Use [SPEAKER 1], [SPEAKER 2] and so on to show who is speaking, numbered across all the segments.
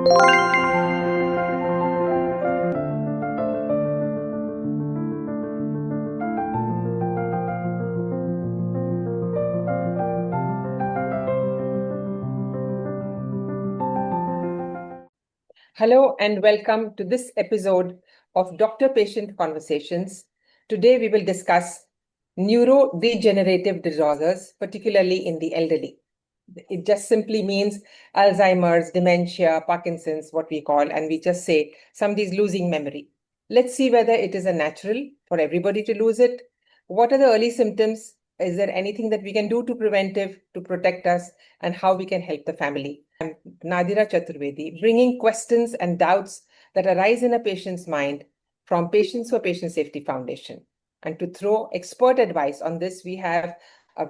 [SPEAKER 1] Hello and welcome to this episode of Doctor-Patient Conversations. Today we will discuss neurodegenerative disorders, particularly in the elderly. It just simply means Alzheimer's, dementia, Parkinson's, what we call, and we just say somebody's losing memory. Let's see whether it is a natural for everybody to lose it. What are the early symptoms? Is there anything that we can do to preventive to protect us, and how we can help the family? I'm Nadira Chaturvedi, bringing questions and doubts that arise in a patient's mind from Patients for Patient Safety Foundation. And to throw expert advice on this, we have a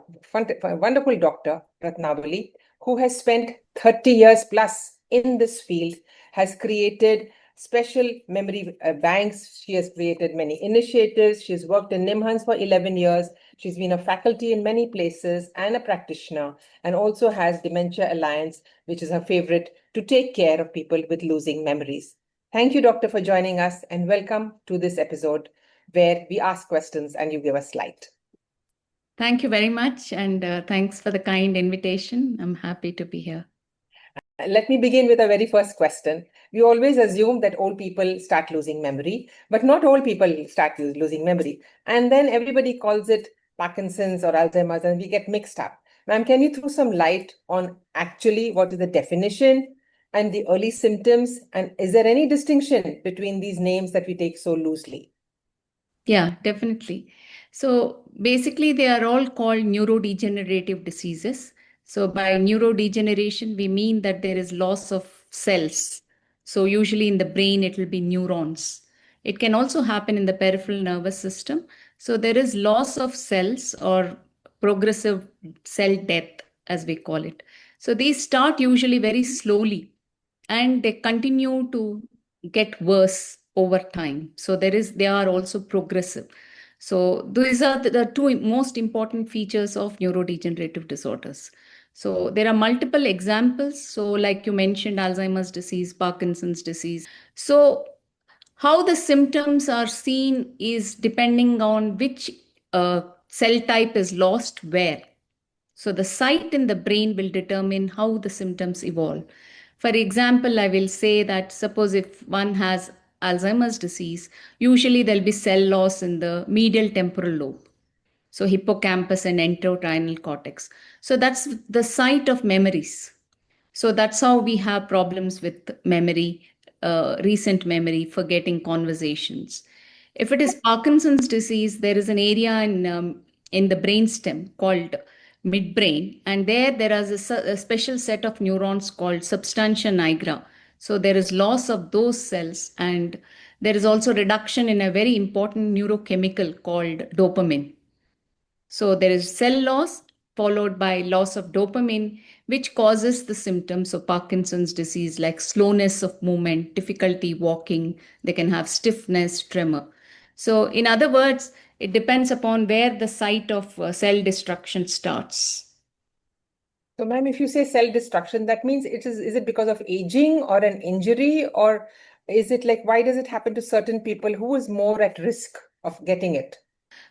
[SPEAKER 1] wonderful doctor, Ratnavali, who has spent 30 years plus in this field, has created special memory banks. She has created many initiatives. She has worked in NIMHANS for 11 years. She's been a faculty in many places and a practitioner, and also has Dementia Alliance, which is her favorite, to take care of people with losing memories. Thank you, Doctor, for joining us, and welcome to this episode where we ask questions and you give us light.
[SPEAKER 2] Thank you very much, and thanks for the kind invitation. I'm happy to be here.
[SPEAKER 1] Let me begin with a very first question. We always assume that old people start losing memory, but not all people start losing memory. And then everybody calls it Parkinson's or Alzheimer's, and we get mixed up. Ma'am, can you throw some light on actually what is the definition and the early symptoms? And is there any distinction between these names that we take so loosely?
[SPEAKER 2] Yeah, definitely. So basically, they are all called neurodegenerative diseases. So by neurodegeneration, we mean that there is loss of cells. So usually in the brain, it will be neurons. It can also happen in the peripheral nervous system. So there is loss of cells or progressive cell death, as we call it. So these start usually very slowly and they continue to get worse over time. So they are also progressive. So these are the two most important features of neurodegenerative disorders. So there are multiple examples. So like you mentioned, Alzheimer's disease, Parkinson's disease. So how the symptoms are seen is depending on which cell type is lost where. So the site in the brain will determine how the symptoms evolve. For example, I will say that suppose if one has Alzheimer's disease, usually there'll be cell loss in the medial temporal lobe. So hippocampus and entorhinal cortex. So that's the site of memories. So that's how we have problems with memory, recent memory, forgetting conversations. If it is Parkinson's disease, there is an area in the brainstem called midbrain, and there is a special set of neurons called substantia nigra. So there is loss of those cells, and there is also reduction in a very important neurochemical called dopamine. So there is cell loss followed by loss of dopamine, which causes the symptoms of Parkinson's disease like slowness of movement, difficulty walking. They can have stiffness, tremor. So in other words, it depends upon where the site of cell destruction starts.
[SPEAKER 1] So ma'am, if you say cell destruction, that means is it because of aging or an injury, or is it like, why does it happen to certain people who is more at risk of getting it?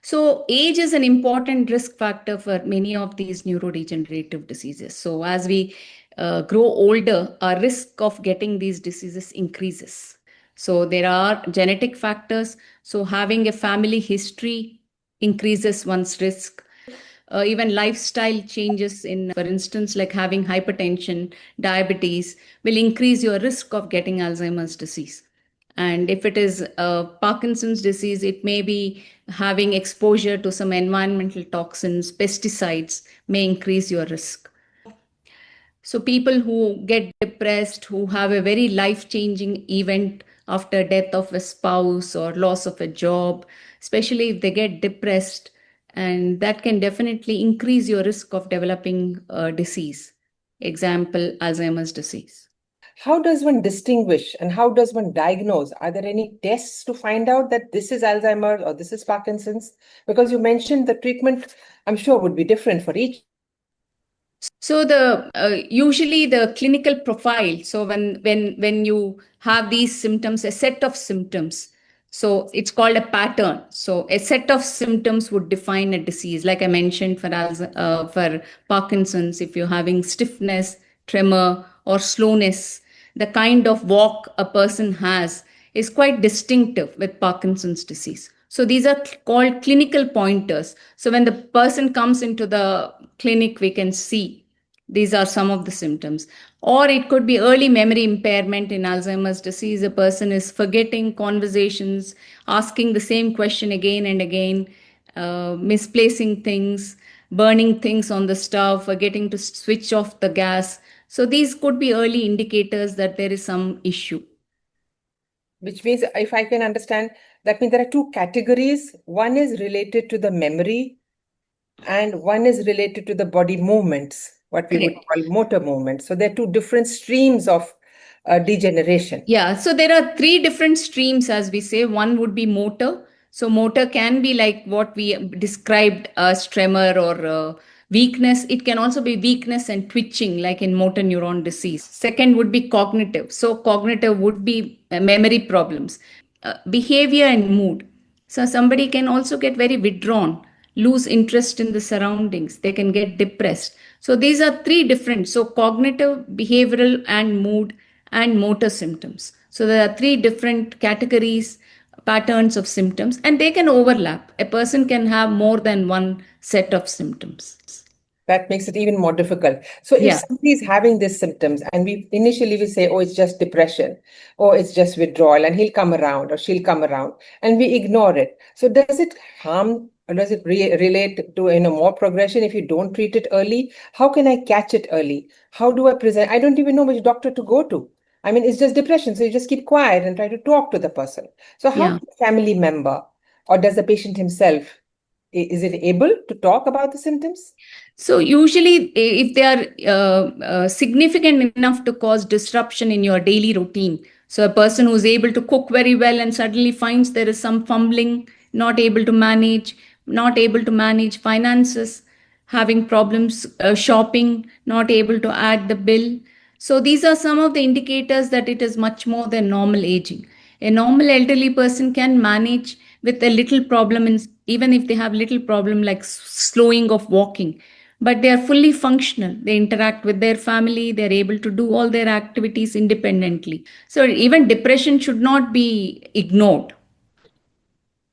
[SPEAKER 2] So age is an important risk factor for many of these neurodegenerative diseases. So as we grow older, our risk of getting these diseases increases. So there are genetic factors. So having a family history increases one's risk. Even lifestyle changes for instance, like having hypertension, diabetes, will increase your risk of getting Alzheimer's disease. And if it is Parkinson's disease, it may be having exposure to some environmental toxins, pesticides may increase your risk. So people who get depressed, who have a very life-changing event after death of a spouse or loss of a job, especially if they get depressed, and that can definitely increase your risk of developing a disease. Example, Alzheimer's disease.
[SPEAKER 1] How does one distinguish and how does one diagnose? Are there any tests to find out that this is Alzheimer's or this is Parkinson's? Because you mentioned the treatment, I'm sure, would be different for each.
[SPEAKER 2] So usually the clinical profile. So when you have these symptoms, a set of symptoms, so it's called a pattern. So a set of symptoms would define a disease. Like I mentioned for Parkinson's, if you're having stiffness, tremor, or slowness, the kind of walk a person has is quite distinctive with Parkinson's disease. So these are called clinical pointers. So when the person comes into the clinic, we can see these are some of the symptoms. Or it could be early memory impairment in Alzheimer's disease. A person is forgetting conversations, asking the same question again and again, misplacing things, burning things on the stove, forgetting to switch off the gas. So these could be early indicators that there is some issue.
[SPEAKER 1] Which means, if I can understand, that means there are two categories. One is related to the memory and one is related to the body movements, what we would call motor movements. So there are two different streams of degeneration.
[SPEAKER 2] Yeah, so there are three different streams, as we say. One would be motor. So motor can be like what we described as tremor or weakness. It can also be weakness and twitching, like in motor neuron disease. Second would be cognitive. So cognitive would be memory problems, behavior and mood. So somebody can also get very withdrawn, lose interest in the surroundings. They can get depressed. So these are three different. So cognitive, behavioral, and mood and motor symptoms. So there are three different categories, patterns of symptoms, and they can overlap. A person can have more than one set of symptoms.
[SPEAKER 1] That makes it even more difficult. So if somebody is having these symptoms and we initially say, oh, it's just depression, or it's just withdrawal, and he'll come around or she'll come around, and we ignore it. So does it harm, or does it relate to more progression if you don't treat it early? How can I catch it early? How do I present? I don't even know which doctor to go to. I mean, it's just depression. So you just keep quiet and try to talk to the person. So how can a family member, or does the patient himself, is it able to talk about the symptoms?
[SPEAKER 2] So usually if they are significant enough to cause disruption in your daily routine, so a person who's able to cook very well and suddenly finds there is some fumbling, not able to manage finances, having problems shopping, not able to add the bill. So these are some of the indicators that it is much more than normal aging. A normal elderly person can manage with a little problem, even if they have little problem like slowing of walking, but they are fully functional. They interact with their family. They're able to do all their activities independently. So even depression should not be ignored.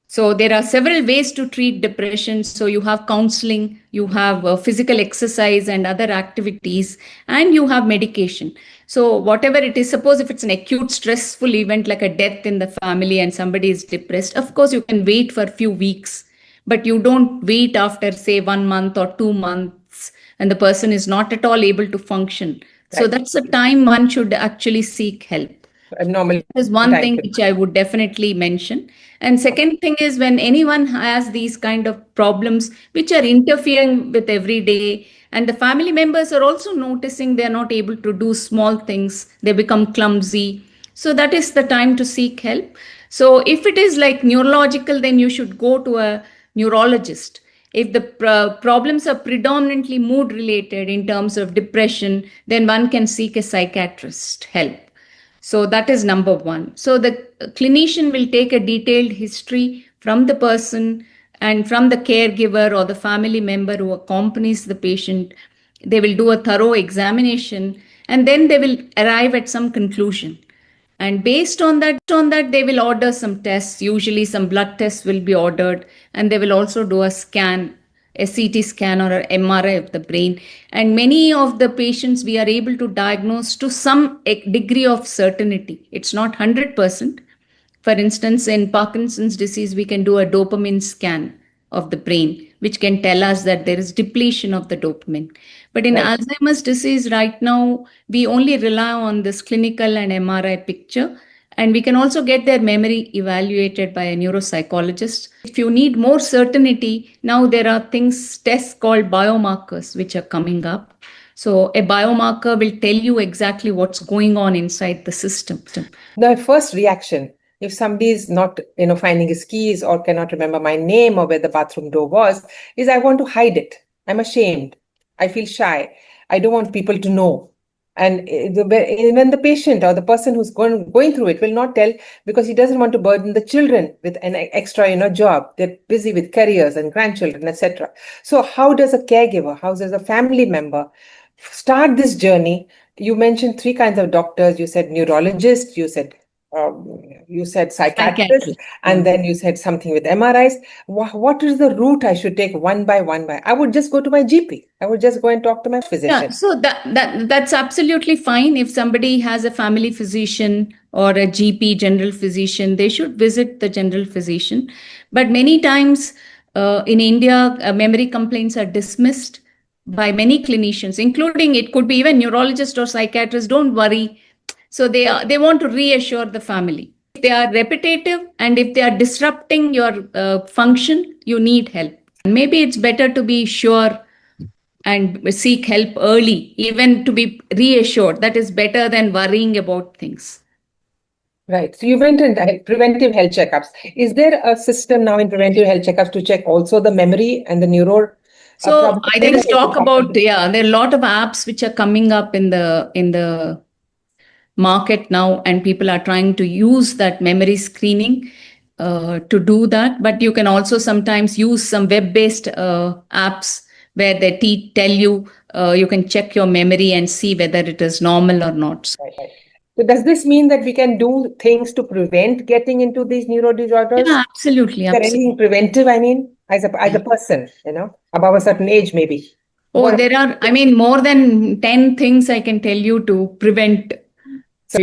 [SPEAKER 2] So there are several ways to treat depression. So you have counseling, you have physical exercise and other activities, and you have medication. So whatever it is, suppose if it's an acute stressful event like a death in the family and somebody is depressed, of course you can wait for a few weeks, but you don't wait after say 1 month or 2 months and the person is not at all able to function. Right. So that's the time one should actually seek help. That is one thing which I would definitely mention. And second thing is, when anyone has these kind of problems which are interfering with every day, and the family members are also noticing they're not able to do small things, they become clumsy. So that is the time to seek help. So if it is like neurological, then you should go to a neurologist. If the problems are predominantly mood related in terms of depression, then one can seek a psychiatrist help. So that is number one. So the clinician will take a detailed history from the person and from the caregiver or the family member who accompanies the patient. They will do a thorough examination and then they will arrive at some conclusion. And based on that, they will order some tests. Usually some blood tests will be ordered, and they will also do a scan, a CT scan or an MRI of the brain. And many of the patients we are able to diagnose to some degree of certainty. It's not 100%. For instance, in Parkinson's disease, we can do a dopamine scan of the brain, which can tell us that there is depletion of the dopamine. But in Alzheimer's disease right now, we only rely on this clinical and MRI picture. And we can also get their memory evaluated by a neuropsychologist. If you need more certainty, now there are tests called biomarkers, which are coming up. So a biomarker will tell you exactly what's going on inside the system.
[SPEAKER 1] The first reaction, if somebody is not, finding his keys or cannot remember my name or where the bathroom door was, is I want to hide it. I'm ashamed. I feel shy. I don't want people to know. And when the patient or the person who's going through it will not tell, because he doesn't want to burden the children with an extra, job. They're busy with careers and grandchildren, etc. So how does a caregiver, how does a family member start this journey? You mentioned 3 kinds of doctors. You said neurologist, you said psychiatrist, and then you said something with MRIs. What is the route I should take one by one? I would just go to my GP. I would just go and talk to my physician.
[SPEAKER 2] Yeah, so that's absolutely fine. If somebody has a family physician or a GP, general physician, they should visit the general physician. But many times in India, memory complaints are dismissed by many clinicians, including it could be even neurologist or psychiatrist. Don't worry. So they want to reassure the family. If they are repetitive and if they are disrupting your function, you need help. And maybe it's better to be sure and seek help early, even to be reassured. That is better than worrying about things.
[SPEAKER 1] Right. So you went in preventive health checkups. Is there a system now in preventive health checkups to check also the memory and the neuro?
[SPEAKER 2] So I think there are a lot of apps which are coming up in the market now, and people are trying to use that memory screening to do that. But you can also sometimes use some web-based apps where they tell you, you can check your memory and see whether it is normal or not.
[SPEAKER 1] Right. So does this mean that we can do things to prevent getting into these neuro disorders?
[SPEAKER 2] Yeah, absolutely.
[SPEAKER 1] Is there anything preventive, as a person, above a certain age maybe?
[SPEAKER 2] Oh, there are, more than 10 things I can tell you to prevent.
[SPEAKER 1] So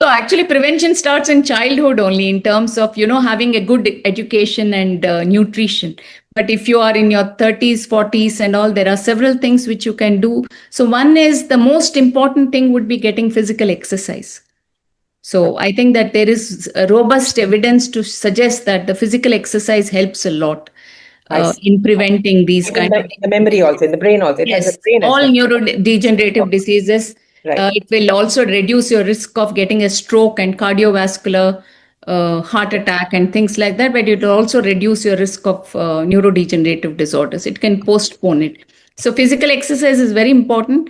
[SPEAKER 2] So actually prevention starts in childhood only, in terms of, having a good education and nutrition. But if you are in your 30s, 40s and all, there are several things which you can do. So one is, the most important thing would be getting physical exercise. So I think that there is robust evidence to suggest that the physical exercise helps a lot in preventing these kind of things.
[SPEAKER 1] The memory also, in the brain also.
[SPEAKER 2] Yes, all neurodegenerative diseases.
[SPEAKER 1] Right.
[SPEAKER 2] It will also reduce your risk of getting a stroke and cardiovascular heart attack and things like that. But it will also reduce your risk of neurodegenerative disorders. It can postpone it. So physical exercise is very important.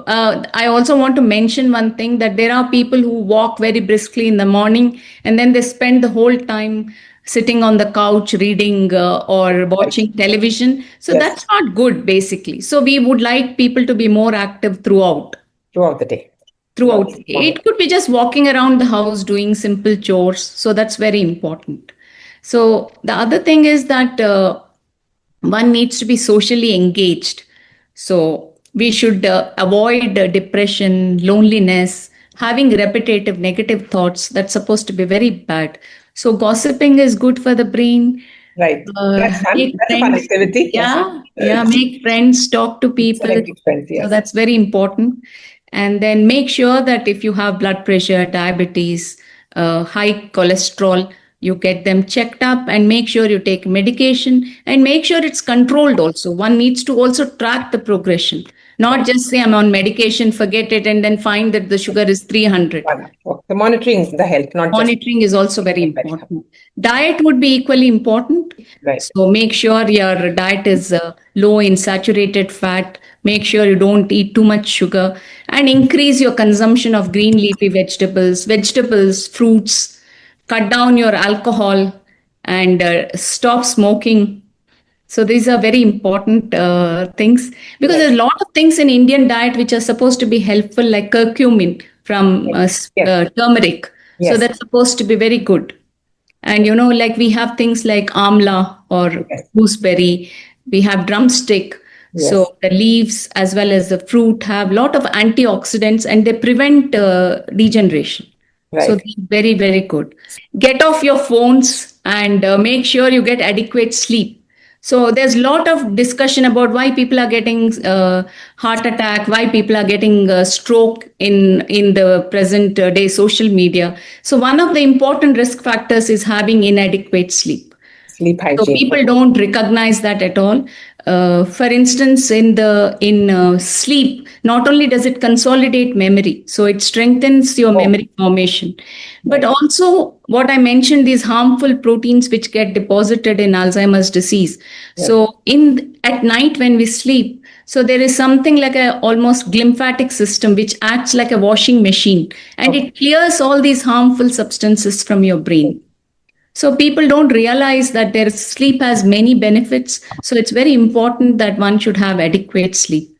[SPEAKER 2] I also want to mention one thing, that there are people who walk very briskly in the morning and then they spend the whole time sitting on the couch reading or watching television. So that's not good, basically. So we would like people to be more active throughout the day. It could be just walking around the house doing simple chores. So that's very important. So the other thing is that one needs to be socially engaged. So we should avoid depression, loneliness, having repetitive negative thoughts. That's supposed to be very bad. So gossiping is good for the brain.
[SPEAKER 1] Right. That's fun. That's a fun activity.
[SPEAKER 2] Yeah. Make friends, talk to people.
[SPEAKER 1] Friends, yes.
[SPEAKER 2] So that's very important. And then make sure that if you have blood pressure, diabetes, high cholesterol, you get them checked up and make sure you take medication and make sure it's controlled also. One needs to also track the progression, not just say I'm on medication, forget it, and then find that the sugar is 300.
[SPEAKER 1] The monitoring the health, not
[SPEAKER 2] monitoring is also very important. Diet would be equally important.
[SPEAKER 1] Right.
[SPEAKER 2] So make sure your diet is low in saturated fat. Make sure you don't eat too much sugar and increase your consumption of green leafy vegetables, fruits. Cut down your alcohol and stop smoking. So these are very important things, because there's a lot of things in Indian diet which are supposed to be helpful, like curcumin from turmeric.
[SPEAKER 1] Yes.
[SPEAKER 2] So that's supposed to be very good. And, like we have things like amla or gooseberry, we have drumstick.
[SPEAKER 1] Yes.
[SPEAKER 2] So the leaves as well as the fruit have a lot of antioxidants and they prevent degeneration.
[SPEAKER 1] Right.
[SPEAKER 2] So very, very good. Get off your phones and make sure you get adequate sleep. So there's a lot of discussion about why people are getting heart attack, why people are getting stroke in the present day social media. So one of the important risk factors is having inadequate sleep.
[SPEAKER 1] Sleep
[SPEAKER 2] So
[SPEAKER 1] hygiene.
[SPEAKER 2] people don't recognize that at all. For instance, in sleep, not only does it consolidate memory, so it strengthens your memory formation, but also what I mentioned, these harmful proteins which get deposited in Alzheimer's disease. So at night when we sleep, so there is something like a almost glymphatic system which acts like a washing machine, and it clears all these harmful substances from your brain. So people don't realize that their sleep has many benefits. So it's very important that one should have adequate sleep.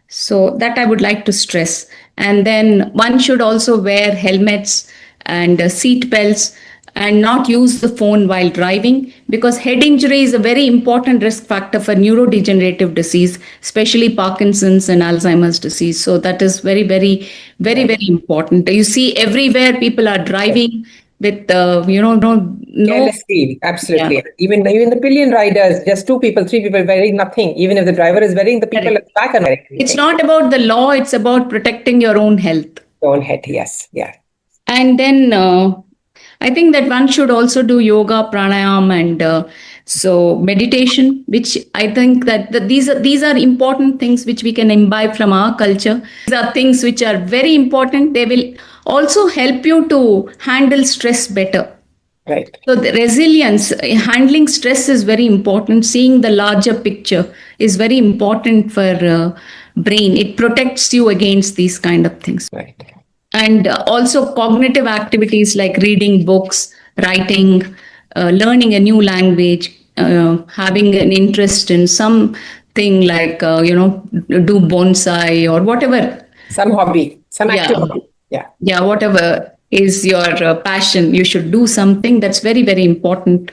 [SPEAKER 2] So that I would like to stress. And then one should also wear helmets and seat belts and not use the phone while driving, because head injury is a very important risk factor for neurodegenerative disease, especially Parkinson's and Alzheimer's disease. So that is very, very, very, very important. You see everywhere people are driving with
[SPEAKER 1] Careless speed. Absolutely.
[SPEAKER 2] Yeah.
[SPEAKER 1] Even the pillion riders, just 2 people, 3 people wearing nothing. Even if the driver is wearing, the people at the back are wearing.
[SPEAKER 2] It's not about the law, it's about protecting your own health.
[SPEAKER 1] Your own head, yes. Yeah.
[SPEAKER 2] And then I think that one should also do yoga, pranayam, and so meditation, which I think that these are important things which we can imbibe from our culture. These are things which are very important. They will also help you to handle stress better.
[SPEAKER 1] Right.
[SPEAKER 2] So the resilience, handling stress is very important. Seeing the larger picture is very important for brain. It protects you against these kind of things.
[SPEAKER 1] Right.
[SPEAKER 2] And also cognitive activities like reading books, writing, learning a new language, having an interest in something like, do bonsai or whatever.
[SPEAKER 1] Some hobby, some activity.
[SPEAKER 2] Yeah, whatever is your passion, you should do something. That's very, very important.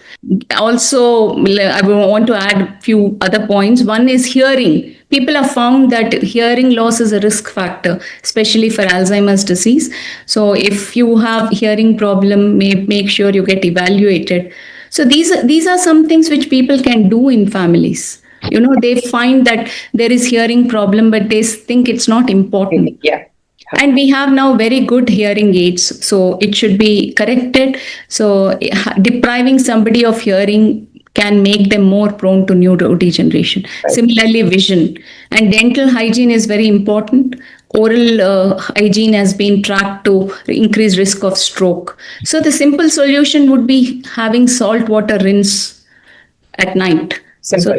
[SPEAKER 2] Also, I want to add a few other points. One is hearing. People have found that hearing loss is a risk factor, especially for Alzheimer's disease. So if you have hearing problem, make sure you get evaluated. So these are some things which people can do in families. They find that there is hearing problem, but they think it's not important.
[SPEAKER 1] Yeah.
[SPEAKER 2] And we have now very good hearing aids, so it should be corrected. So depriving somebody of hearing can make them more prone to neurodegeneration. Right. Similarly, vision and dental hygiene is very important. Oral hygiene has been tracked to increase risk of stroke. So the simple solution would be having salt water rinse at night.
[SPEAKER 1] Simple.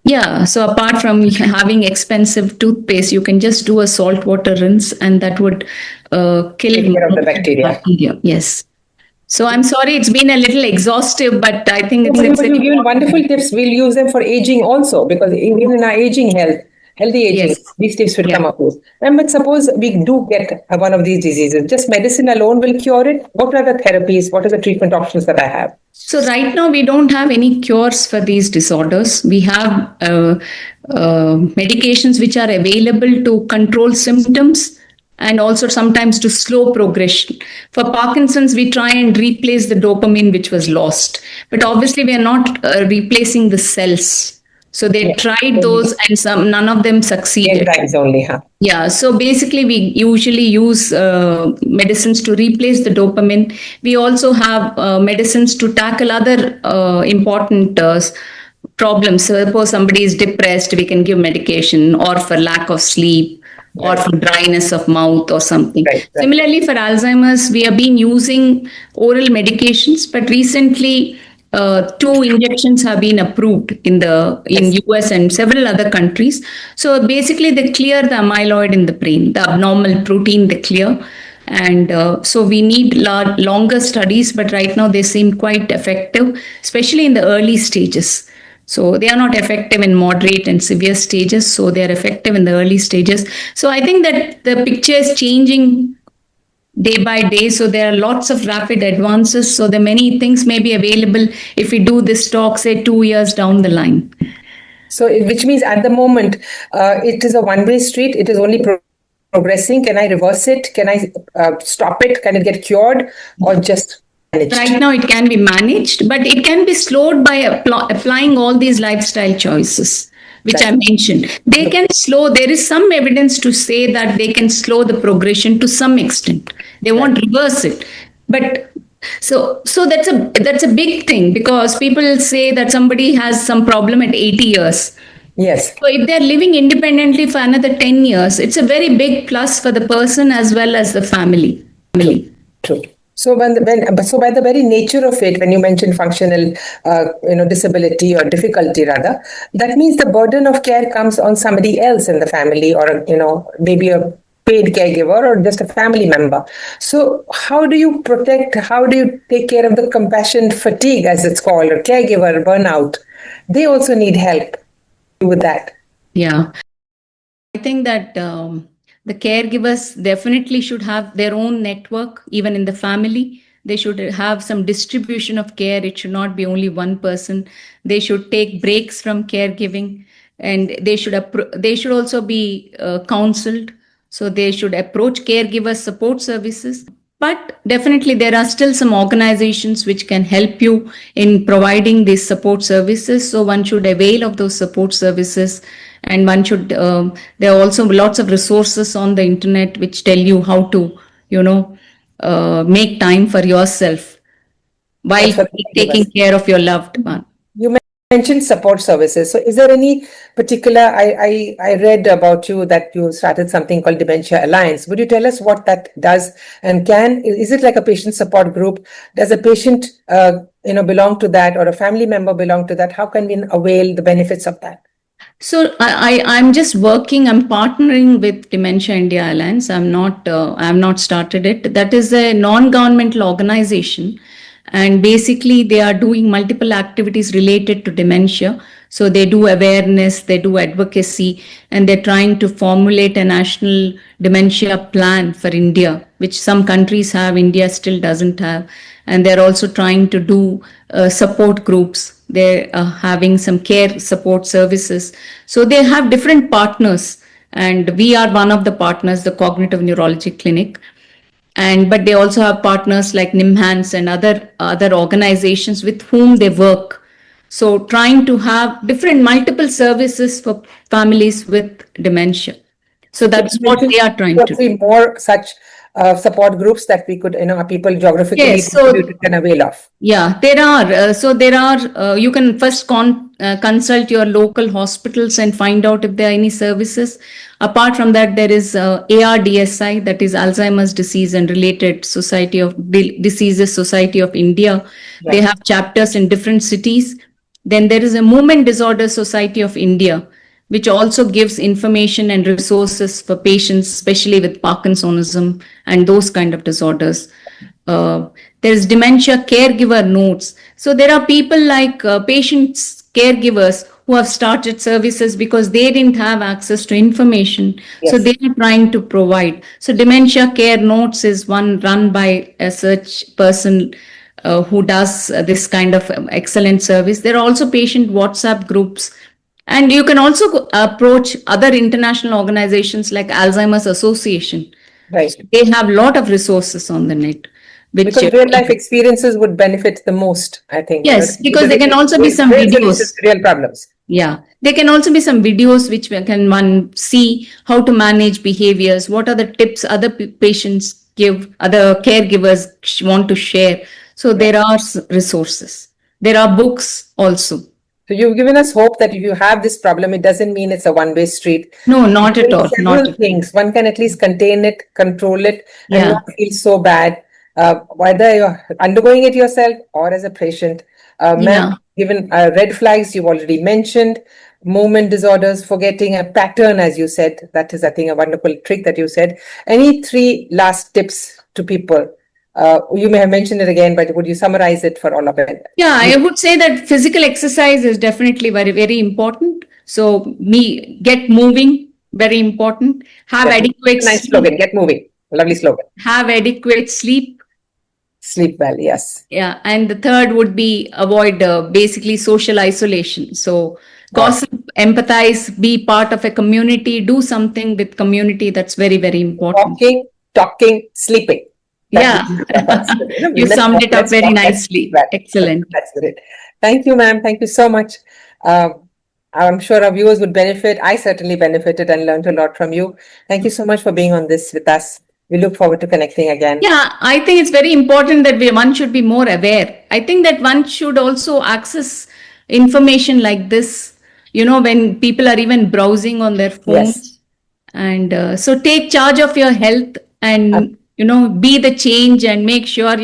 [SPEAKER 2] Yeah, so apart from having expensive toothpaste, you can just do a salt water rinse, and that would kill
[SPEAKER 1] the bacteria.
[SPEAKER 2] Yes. So I'm sorry, it's been a little exhaustive, but I think
[SPEAKER 1] it's you've given wonderful tips. We'll use them for aging also, because even in our aging healthy aging, these tips will come up with. But suppose we do get one of these diseases, just medicine alone will cure it? What are the therapies? What are the treatment options that I have?
[SPEAKER 2] So right now, we don't have any cures for these disorders. We have medications which are available to control symptoms and also sometimes to slow progression. For Parkinson's, we try and replace the dopamine which was lost. But obviously, we are not replacing the cells. So they tried those and none of them succeeded.
[SPEAKER 1] Drugs only, huh?
[SPEAKER 2] Yeah. So basically, we usually use medicines to replace the dopamine. We also have medicines to tackle other important problems. So suppose somebody is depressed, we can give medication, or for lack of sleep, or for dryness of mouth or something. Right. Similarly, for Alzheimer's, we have been using oral medications, but recently 2 injections have been approved in US and several other countries. So basically, they clear the amyloid in the brain, the abnormal protein they clear. And so we need longer studies, but right now they seem quite effective, especially in the early stages. So they are not effective in moderate and severe stages. So they are effective in the early stages. So I think that the picture is changing day by day. So there are lots of rapid advances. So the many things may be available if we do this talk, say 2 years down the line.
[SPEAKER 1] So which means at the moment, it is a one-way street. It is only progressing. Can I reverse it? Can I stop it? Can it get cured or just managed?
[SPEAKER 2] Right now it can be managed, but it can be slowed by applying all these lifestyle choices, which I mentioned. They can slow, there is some evidence to say that they can slow the progression to some extent. They won't reverse it. But So that's a big thing, because people say that somebody has some problem at 80 years.
[SPEAKER 1] Yes.
[SPEAKER 2] So if they're living independently for another 10 years, it's a very big plus for the person as well as the family.
[SPEAKER 1] True. So so by the very nature of it, when you mention functional, disability or difficulty rather, that means the burden of care comes on somebody else in the family, or maybe a paid caregiver or just a family member. So how do you take care of the compassion fatigue, as it's called, or caregiver burnout? They also need help with that.
[SPEAKER 2] Yeah. I think that the caregivers definitely should have their own network, even in the family. They should have some distribution of care. It should not be only one person. They should take breaks from caregiving, and they should also be counseled. So they should approach caregiver support services. But definitely, there are still some organizations which can help you in providing these support services. So one should avail of those support services, and one should. There are also lots of resources on the internet which tell you how to, make time for yourself while taking care of your loved one.
[SPEAKER 1] You mentioned support services. So is there any particular, I read about you that you started something called Dementia Alliance. Would you tell us what that does? And is it like a patient support group? Does a patient, belong to that, or a family member belong to that? How can we avail the benefits of that?
[SPEAKER 2] So I'm just working. I'm partnering with Dementia India Alliance. I'm not started it. That is a non-governmental organization, and basically they are doing multiple activities related to dementia. So they do awareness, they do advocacy, and they're trying to formulate a national dementia plan for India, which some countries have, India still doesn't have. And they're also trying to do support groups. They're having some care support services. So they have different partners, and we are one of the partners, the Cognitive Neurology Clinic. But they also have partners like NIMHANS and other organizations with whom they work. So trying to have different multiple services for families with dementia. So that's what they are trying to do.
[SPEAKER 1] More such support groups that we could, people geographically can avail of.
[SPEAKER 2] Yeah, there are. You can first consult your local hospitals and find out if there are any services. Apart from that, there is 𝐴𝑟DSI, that is Alzheimer's Disease and Related Society of Diseases Society of India. Right. They have chapters in different cities. Then there is a Movement Disorder Society of India, which also gives information and resources for patients, especially with Parkinsonism and those kind of disorders. There's Dementia Caregiver Notes. So there are people like patients, caregivers who have started services because they didn't have access to information. Yes. So they are trying to provide. So Dementia Care Notes is one run by a such person who does this kind of excellent service. There are also patient WhatsApp groups. And you can also approach other international organizations like Alzheimer's Association.
[SPEAKER 1] Right.
[SPEAKER 2] They have a lot of resources on the net.
[SPEAKER 1] Because real life experiences would benefit the most, I think.
[SPEAKER 2] Yes, because there can also be some videos.
[SPEAKER 1] Real problems.
[SPEAKER 2] Yeah, there can also be some videos which one see how to manage behaviors, what are the tips other patients give, other caregivers want to share. So there are resources. There are books also.
[SPEAKER 1] So you've given us hope that if you have this problem, it doesn't mean it's a one-way street.
[SPEAKER 2] No, not at all.
[SPEAKER 1] Several things. One can at least contain it, control it, and not feel so bad. Whether you're undergoing it yourself or as a patient. Given red flags you've already mentioned, movement disorders, forgetting a pattern, as you said. That is, I think, a wonderful trick that you said. Any 3 last tips to people? You may have mentioned it again, but would you summarize it for all of it?
[SPEAKER 2] Yeah, I would say that physical exercise is definitely very, very important. So get moving, very important. Have adequate
[SPEAKER 1] nice sleep. Slogan, get moving. Lovely slogan.
[SPEAKER 2] Have adequate sleep.
[SPEAKER 1] Sleep well, yes.
[SPEAKER 2] Yeah, and the third would be avoid basically social isolation. So gossip, empathize, be part of a community, do something with community. That's very, very important.
[SPEAKER 1] Talking, sleeping.
[SPEAKER 2] You summed it up very nicely. Excellent.
[SPEAKER 1] That's great. Thank you, ma'am. Thank you so much. I'm sure our viewers would benefit. I certainly benefited and learned a lot from you. Thank you so much for being on this with us. We look forward to connecting again.
[SPEAKER 2] Yeah, I think it's very important that one should be more aware. I think that one should also access information like this, when people are even browsing on their phones.
[SPEAKER 1] Yes.
[SPEAKER 2] And so take charge of your health and, be the change and make sure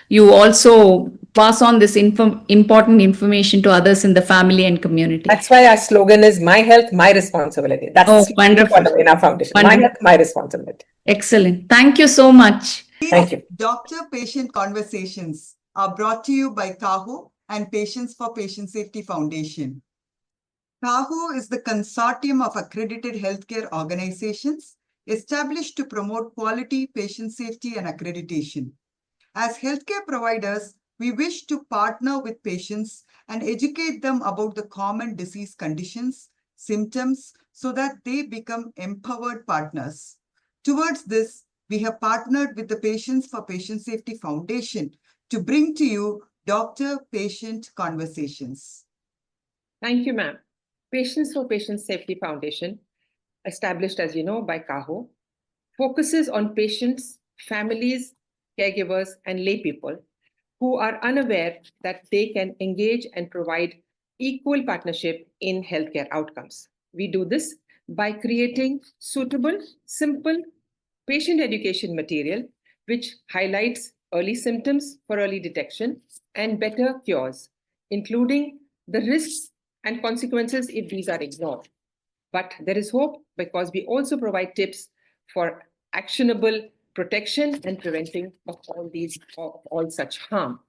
[SPEAKER 2] you also pass on this important information to others in the family and community.
[SPEAKER 1] That's why our slogan is "My health, my responsibility." That's
[SPEAKER 2] wonderful.
[SPEAKER 1] In our foundation.
[SPEAKER 2] Wonderful.
[SPEAKER 1] My health, my responsibility.
[SPEAKER 2] Excellent. Thank you so much.
[SPEAKER 1] Thank you.
[SPEAKER 3] Doctor-patient conversations are brought to you by 𝐾𝐽 and Patients for Patient Safety Foundation. 𝐾𝐽 is the consortium of accredited healthcare organizations established to promote quality, patient safety, and accreditation. As healthcare providers, we wish to partner with patients and educate them about the common disease conditions, symptoms, so that they become empowered partners. Towards this, we have partnered with the Patients for Patient Safety Foundation to bring to you doctor-patient conversations.
[SPEAKER 1] Thank you, ma'am. Patients for Patient Safety Foundation, established, as you know, by 𝐾𝐽, focuses on patients, families, caregivers, and lay people who are unaware that they can engage and provide equal partnership in healthcare outcomes. We do this by creating suitable, simple patient education material, which highlights early symptoms for early detection and better cures, including the risks and consequences if these are ignored. But there is hope because we also provide tips for actionable protection and preventing of all such harm.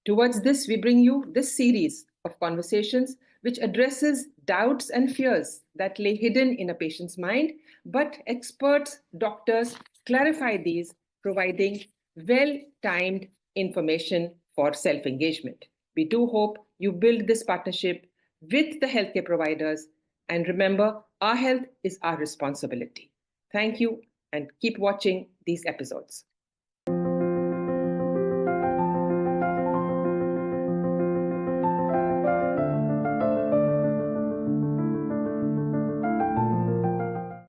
[SPEAKER 1] Towards this, we bring you this series of conversations which addresses doubts and fears that lay hidden in a patient's mind, but experts, doctors clarify these, providing well-timed information for self-engagement. We do hope you build this partnership with the healthcare providers, and remember, our health is our responsibility. Thank you, and keep watching these episodes.